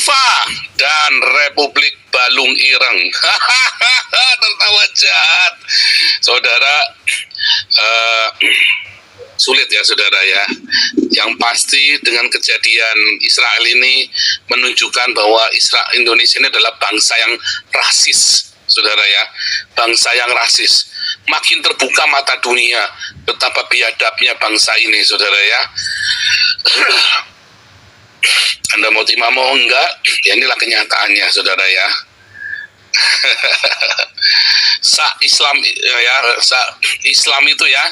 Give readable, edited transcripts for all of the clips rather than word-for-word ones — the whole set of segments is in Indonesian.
FIFA dan Republik Balung Ireng. Tertawa jahat, saudara. Sulit ya saudara ya. Yang pasti dengan kejadian Israel ini menunjukkan bahwa Indonesia ini adalah bangsa yang rasis, saudara ya. Bangsa yang rasis. Makin terbuka mata dunia betapa biadabnya bangsa ini, saudara ya. Anda mau terima mau enggak, ya inilah kenyataannya, saudara ya. Islam itu ya,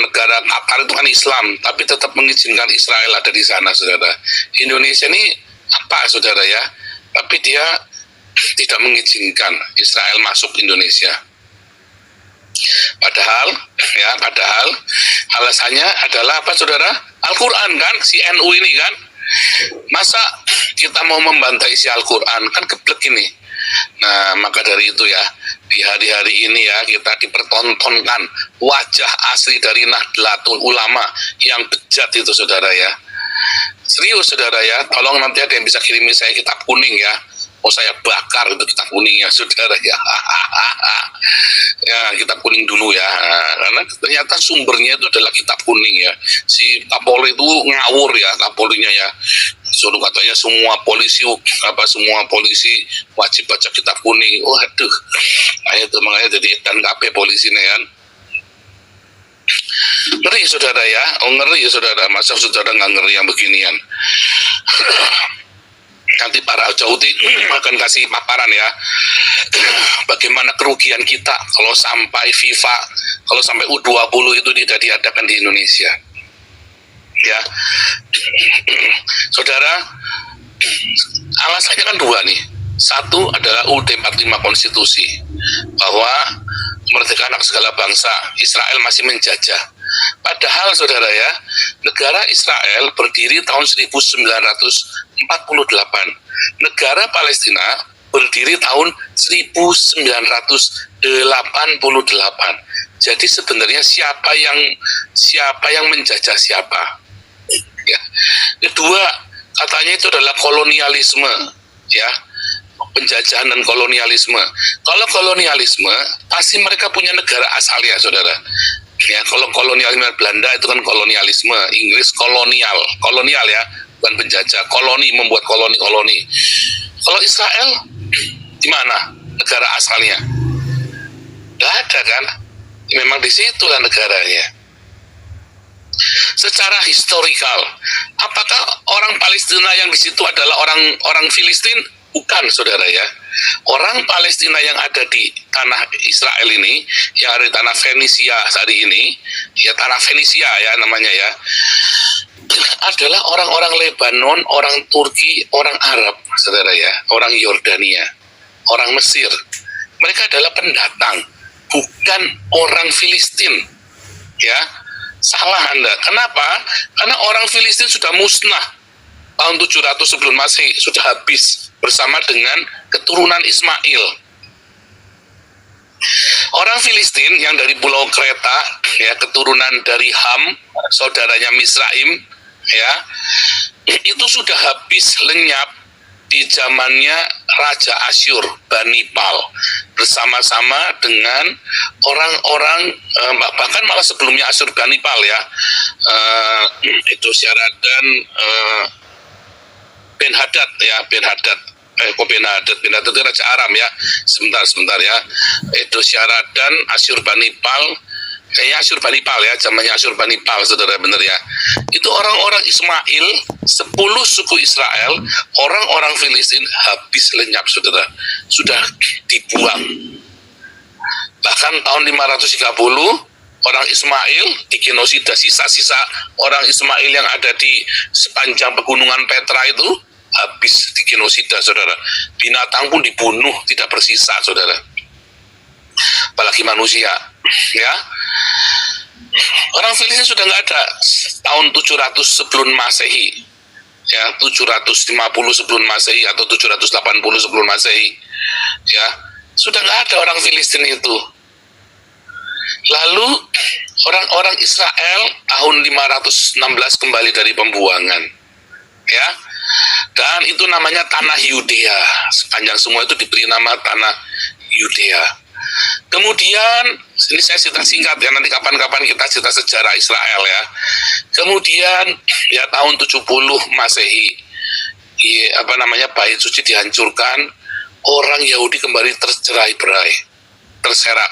negara Qatar itu kan Islam, tapi tetap mengizinkan Israel ada di sana, saudara. Indonesia ini apa, saudara ya? Tapi dia tidak mengizinkan Israel masuk Indonesia. Padahal alasannya adalah apa, saudara? Al-Quran kan, si NU ini kan. Masa kita mau membantai isi Al-Quran, kan geblek ini. Nah, maka dari itu ya, di hari-hari ini ya, kita dipertontonkan wajah asli dari Nahdlatul Ulama yang bejat itu, saudara ya. Serius, saudara ya, tolong nanti ada yang bisa kirimi saya kitab kuning ya. Oh, saya bakar itu kitab kuning ya, saudara ya. Ya, kitab kuning dulu ya. Karena ternyata sumbernya itu adalah kitab kuning ya. Si Kapolri itu ngawur ya, Kapolrinya ya. Suruh katanya semua polisi wajib baca kitab kuning. Oh, aduh. Nah, itu makanya jadi edan KP polisi nih kan. Ngeri, saudara ya. Oh, ngeri, saudara. Masa saudara nggak ngeri yang beginian? Nanti para Jauti akan kasih paparan ya, bagaimana kerugian kita kalau sampai FIFA, kalau sampai U20 itu tidak diadakan di Indonesia ya. Saudara, alasannya kan dua nih. Satu adalah UUD 45 konstitusi, bahwa kemerdekaan hak segala bangsa, Israel masih menjajah. Padahal, saudara ya, negara Israel berdiri tahun 1948. Negara Palestina berdiri tahun 1988. Jadi sebenarnya siapa yang menjajah siapa? Ya. Kedua, katanya itu adalah kolonialisme, ya. Penjajahan dan kolonialisme. Kalau kolonialisme, pasti mereka punya negara asalnya, saudara. Ya, kalau kolonialisme Belanda itu kan kolonialisme, Inggris kolonial ya, bukan penjajah, koloni, membuat koloni-koloni. Kalau Israel, di mana negara asalnya? Nggak ada kan? Memang di situlah negaranya. Secara historikal, apakah orang Palestina yang di situ adalah orang Filistin? Bukan, saudara ya. Orang Palestina yang ada di tanah Israel ini, yang ada di tanah Fenisia hari ini, ya tanah Fenisia ya namanya ya, adalah orang-orang Lebanon, orang Turki, orang Arab, saudara ya, orang Yordania, orang Mesir. Mereka adalah pendatang, bukan orang Filistin. Ya, salah Anda. Kenapa? Karena orang Filistin sudah musnah. Tahun 700 sebelum Masehi sudah habis bersama dengan keturunan Ismail. Orang Filistin yang dari Pulau Kreta, ya keturunan dari Ham, saudaranya Misraim, ya itu sudah habis lenyap di zamannya Raja Asyur, Bani Pal, bersama-sama dengan orang-orang bahkan malah sebelumnya Asyur Bani Pal ya, itu Syaradan Ben Hadad ya, Ben Hadad itu Raja Aram ya, sebentar ya, itu Syaradan Asyur Bani Pal, kayaknya Asyur Bani Pal ya, zamannya Asyur Bani Pal, saudara, bener ya. Itu orang-orang Ismail, 10 suku Israel, orang-orang Filistin habis lenyap, saudara, sudah dibuang. Bahkan tahun 530 orang Ismail digenosida, sisa-sisa orang Ismail yang ada di sepanjang pegunungan Petra itu habis digenosida, saudara. Binatang pun dibunuh, tidak bersisa, saudara. Apalagi manusia, ya. Orang Filistin sudah nggak ada tahun 700 sebelum Masehi, ya 750 sebelum Masehi atau 780 sebelum Masehi, ya sudah nggak ada orang Filistin itu. Lalu orang-orang Israel tahun 516 kembali dari pembuangan, ya, dan itu namanya tanah Yudea. Sepanjang semua itu diberi nama tanah Yudea. Kemudian ini saya cerita singkat ya, nanti kapan-kapan kita cerita sejarah Israel ya. Kemudian ya tahun 70 Masehi, bait suci dihancurkan, orang Yahudi kembali tercerai-berai, terserak.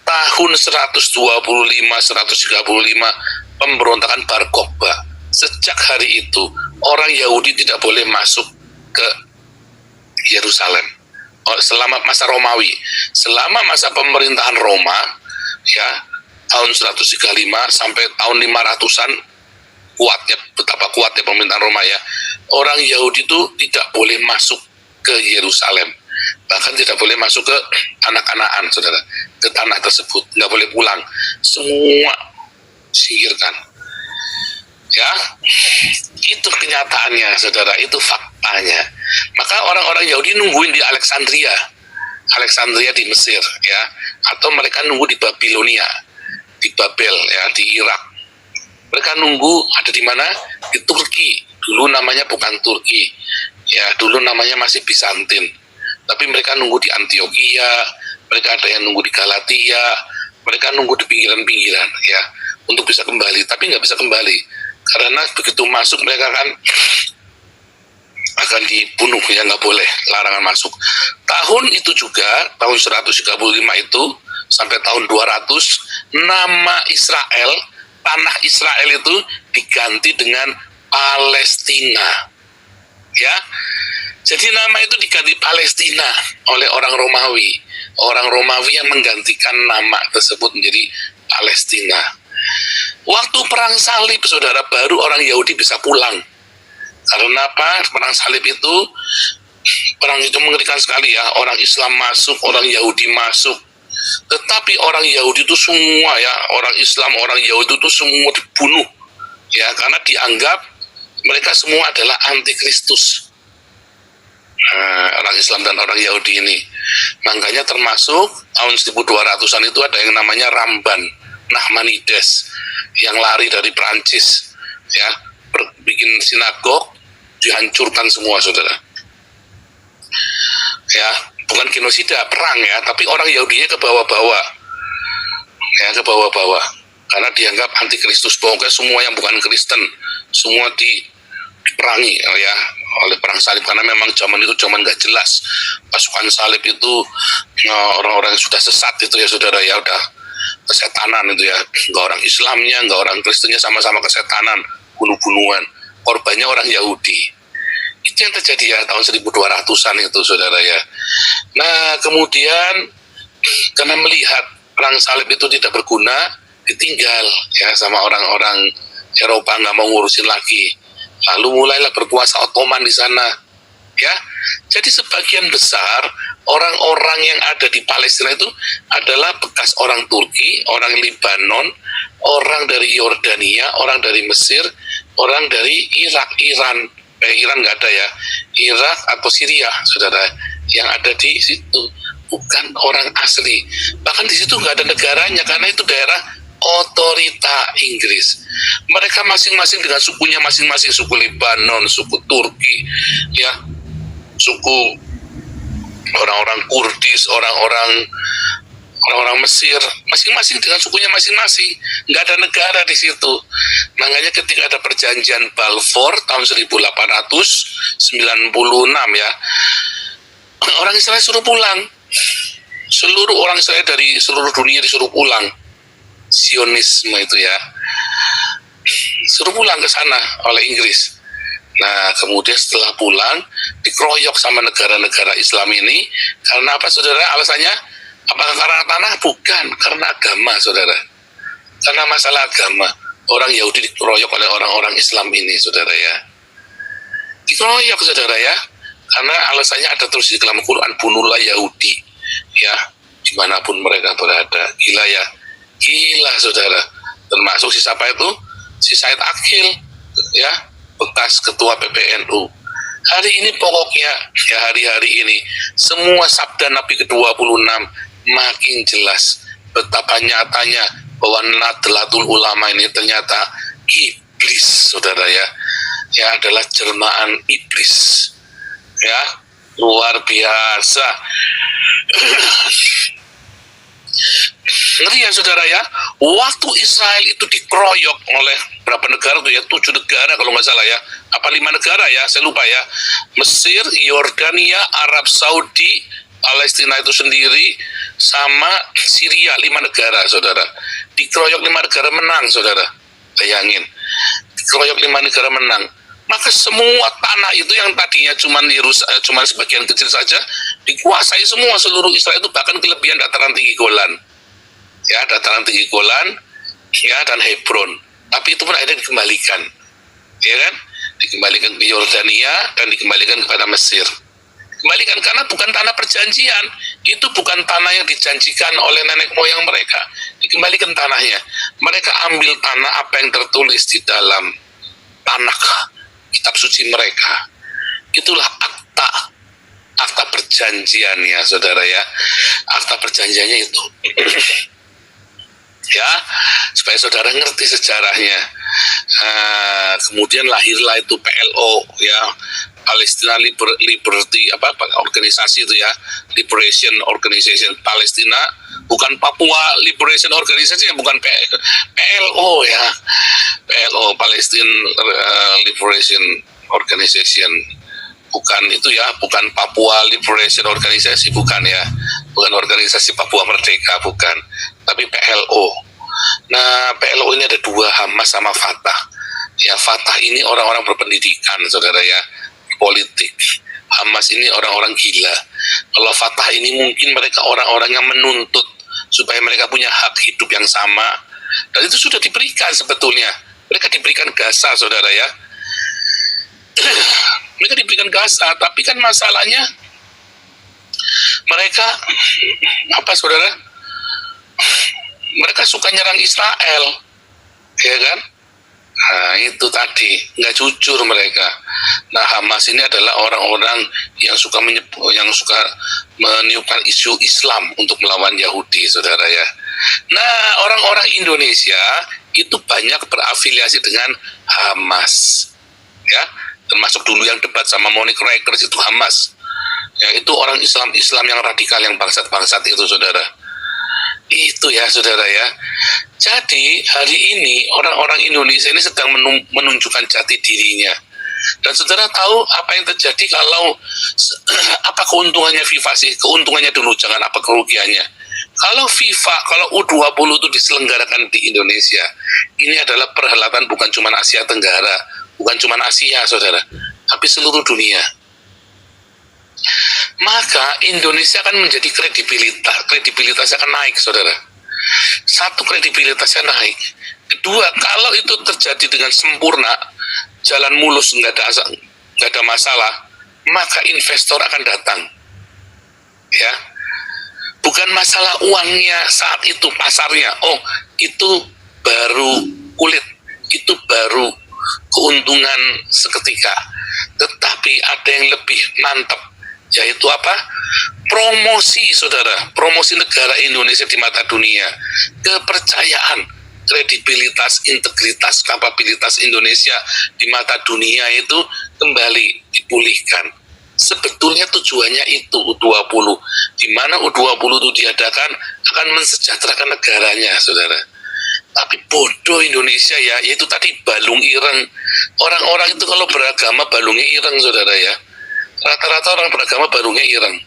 Tahun 125 135 pemberontakan Bar Kokhba. Sejak hari itu orang Yahudi tidak boleh masuk ke Yerusalem selama masa Romawi. Selama masa pemerintahan Roma ya, tahun 135 sampai tahun 500-an, kuatnya, betapa kuatnya pemerintahan Roma ya, orang Yahudi itu tidak boleh masuk ke Yerusalem, bahkan tidak boleh masuk ke tanah Kanaan, saudara, ke tanah tersebut, nggak boleh pulang, semua singkirkan ya. Itu kenyataannya, saudara, itu faktanya. Maka orang-orang Yahudi nungguin di Alexandria di Mesir ya, atau mereka nunggu di Babilonia, di Babel ya, di Irak. Mereka nunggu ada di mana? Di Turki. Dulu namanya bukan Turki ya, dulu namanya masih Bizantin, tapi mereka nunggu di Antioquia, mereka ada yang nunggu di Galatia, mereka nunggu di pinggiran-pinggiran ya, untuk bisa kembali, tapi nggak bisa kembali karena begitu masuk mereka akan dibunuh ya, nggak boleh, larangan masuk. Tahun itu juga, tahun 135 itu sampai tahun 200, nama Israel, tanah Israel itu diganti dengan Palestina ya. Jadi nama itu diganti Palestina oleh orang Romawi. Orang Romawi yang menggantikan nama tersebut menjadi Palestina. Waktu perang salib, saudara, baru orang Yahudi bisa pulang. Karena apa? Perang salib itu, perang itu mengerikan sekali ya. Orang Islam masuk, orang Yahudi masuk. Tetapi orang Yahudi itu semua ya, orang Islam, orang Yahudi itu semua dibunuh ya, karena dianggap mereka semua adalah antikristus. Orang Islam dan orang Yahudi ini. Makanya termasuk tahun 1200-an itu ada yang namanya Ramban Nachmanides yang lari dari Prancis ya, bikin sinagog, dihancurkan semua, saudara ya. Bukan genosida, perang ya, tapi orang Yahudinya ke bawah-bawah ya, ke bawah-bawah, karena dianggap antikristus. Pokoknya semua yang bukan Kristen semua diperangi ya oleh perang salib, karena memang zaman itu zaman nggak jelas. Pasukan salib itu orang-orang yang sudah sesat itu ya, saudara ya, udah kesetanan itu ya, nggak orang Islamnya, nggak orang Kristennya, sama-sama kesetanan, bunuh-bunuhan, korbannya orang Yahudi. Itu yang terjadi ya tahun 1200-an itu, saudara ya. Nah kemudian karena melihat perang salib itu tidak berguna, ditinggal ya sama orang-orang Eropa, nggak mau ngurusin lagi. Lalu mulailah berkuasa Ottoman di sana ya. Jadi sebagian besar orang-orang yang ada di Palestina itu adalah bekas orang Turki, orang Libanon, orang dari Yordania, orang dari Mesir, orang dari Irak, Iran nggak ada ya, Irak atau Syria, saudara, yang ada di situ, bukan orang asli. Bahkan di situ nggak ada negaranya, karena itu daerah otorita Inggris. Mereka masing-masing dengan sukunya masing-masing, suku Libanon, suku Turki, ya, suku orang-orang Kurdis, orang-orang Mesir, masing-masing dengan sukunya masing-masing, nggak ada negara di situ. Makanya ketika ada perjanjian Balfour tahun 1896 ya, orang Israel suruh pulang, seluruh orang Israel dari seluruh dunia disuruh pulang. Zionisme itu ya, suruh pulang ke sana oleh Inggris. Nah kemudian setelah pulang dikeroyok sama negara-negara Islam ini. Karena apa, saudara? Alasannya apakah karena tanah? Bukan, karena agama, saudara. Karena masalah agama, orang Yahudi dikeroyok oleh orang-orang Islam ini, saudara ya. Dikeroyok, saudara ya, karena alasannya ada terus di dalam Quran, bunuhlah Yahudi ya, dimanapun mereka berada. Gila ya, gila, saudara. Termasuk si siapa itu? Si Said Akil ya, bekas ketua PBNU. Hari ini pokoknya ya, hari-hari ini semua sabda Nabi ke-26 makin jelas betapa nyatanya bahwa Nahdlatul Ulama ini ternyata iblis, saudara ya, adalah jelmaan iblis. ya, luar biasa. Ngeri ya saudara ya, waktu Israel itu dikeroyok oleh berapa negara tuh ya, 7 negara kalau nggak salah ya, apa 5 negara ya, saya lupa ya, Mesir, Yordania, Arab Saudi, Palestina itu sendiri, sama Syria, 5 negara saudara, dikeroyok 5 negara menang saudara, bayangin, dikeroyok 5 negara menang, maka semua tanah itu yang tadinya cuman sebagian kecil saja dikuasai semua seluruh Israel itu, bahkan kelebihan dataran tinggi Golan, ya, dataran tinggi Golan, ya, dan Hebron. Tapi itu pun akhirnya dikembalikan, ya kan, dikembalikan ke Yordania dan dikembalikan kepada Mesir. Kembalikan karena bukan tanah perjanjian, itu bukan tanah yang dijanjikan oleh nenek moyang mereka. Dikembalikan tanahnya, mereka ambil tanah apa yang tertulis di dalam tanah kitab suci mereka. Itulah akta perjanjiannya saudara ya, akta perjanjiannya itu. Ya, supaya saudara ngerti sejarahnya. Kemudian lahirlah itu PLO ya, Palestina Liberty organisasi itu ya, Liberation Organization Palestina, bukan Papua Liberation Organization, bukan PLO ya, PLO Palestine Liberation Organization, bukan itu ya, bukan Papua Liberation Organisasi, bukan ya, bukan organisasi Papua Merdeka, bukan, tapi PLO. Nah, PLO ini ada 2, Hamas sama Fatah. Ya, Fatah ini orang-orang berpendidikan, saudara ya, politik. Hamas ini orang-orang gila. Kalau Fatah ini mungkin mereka orang-orang yang menuntut supaya mereka punya hak hidup yang sama. Dan itu sudah diberikan sebetulnya. Mereka diberikan Gaza, saudara ya. Mereka diberikan Gaza, tapi kan masalahnya mereka saudara? Mereka suka nyerang Israel, ya kan? Nah, itu tadi nggak jujur mereka. Nah, Hamas ini adalah orang-orang yang suka meniupkan isu Islam untuk melawan Yahudi, saudara ya. Nah, orang-orang Indonesia itu banyak berafiliasi dengan Hamas, ya. Termasuk dulu yang debat sama Monique Reckers itu Hamas. Ya, itu orang Islam yang radikal, yang bangsat-bangsat itu, saudara. Itu ya, saudara ya. Jadi hari ini orang-orang Indonesia ini sedang menunjukkan jati dirinya. Dan saudara tahu apa yang terjadi kalau apa keuntungannya FIFA sih? Keuntungannya dulu, jangan apa kerugiannya. Kalau FIFA, kalau U20 itu diselenggarakan di Indonesia, ini adalah perhelatan bukan cuma Asia Tenggara, bukan cuma Asia, saudara, tapi seluruh dunia. Maka Indonesia akan menjadi kredibilitasnya akan naik, saudara. Satu, kredibilitasnya naik. Kedua, kalau itu terjadi dengan sempurna, jalan mulus, nggak ada masalah, maka investor akan datang. Ya, bukan masalah uangnya saat itu, pasarnya. Oh, itu baru kulit, itu baru keuntungan seketika. Tetapi ada yang lebih mantap, yaitu apa? Promosi, saudara, promosi negara Indonesia di mata dunia, kepercayaan, kredibilitas, integritas, kapabilitas Indonesia di mata dunia itu kembali dipulihkan. Sebetulnya tujuannya itu U20, di mana U20 itu diadakan akan mensejahterakan negaranya, saudara. Tapi bodoh Indonesia ya, yaitu tadi balung ireng. Orang-orang itu kalau beragama balungnya ireng, saudara ya. Rata-rata orang beragama balungnya ireng.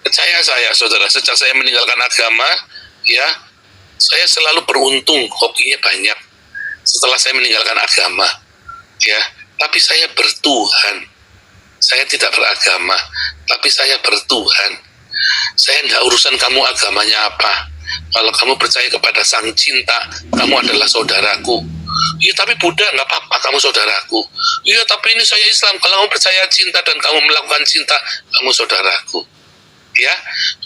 Percaya saya, saudara, sejak saya meninggalkan agama, ya, saya selalu beruntung, hokinya banyak. Setelah saya meninggalkan agama, ya, tapi saya bertuhan. Saya tidak beragama, tapi saya bertuhan. Saya tidak urusan kamu agamanya apa. Kalau kamu percaya kepada Sang Cinta, kamu adalah saudaraku. Iya, tapi Buddha nggak apa-apa, kamu saudaraku. Iya, tapi ini saya Islam. Kalau kamu percaya cinta dan kamu melakukan cinta, kamu saudaraku. Ya,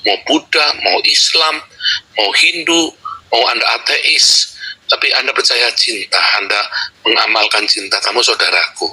mau Buddha, mau Islam, mau Hindu, mau Anda ateis, tapi Anda percaya cinta, Anda mengamalkan cinta, kamu saudaraku.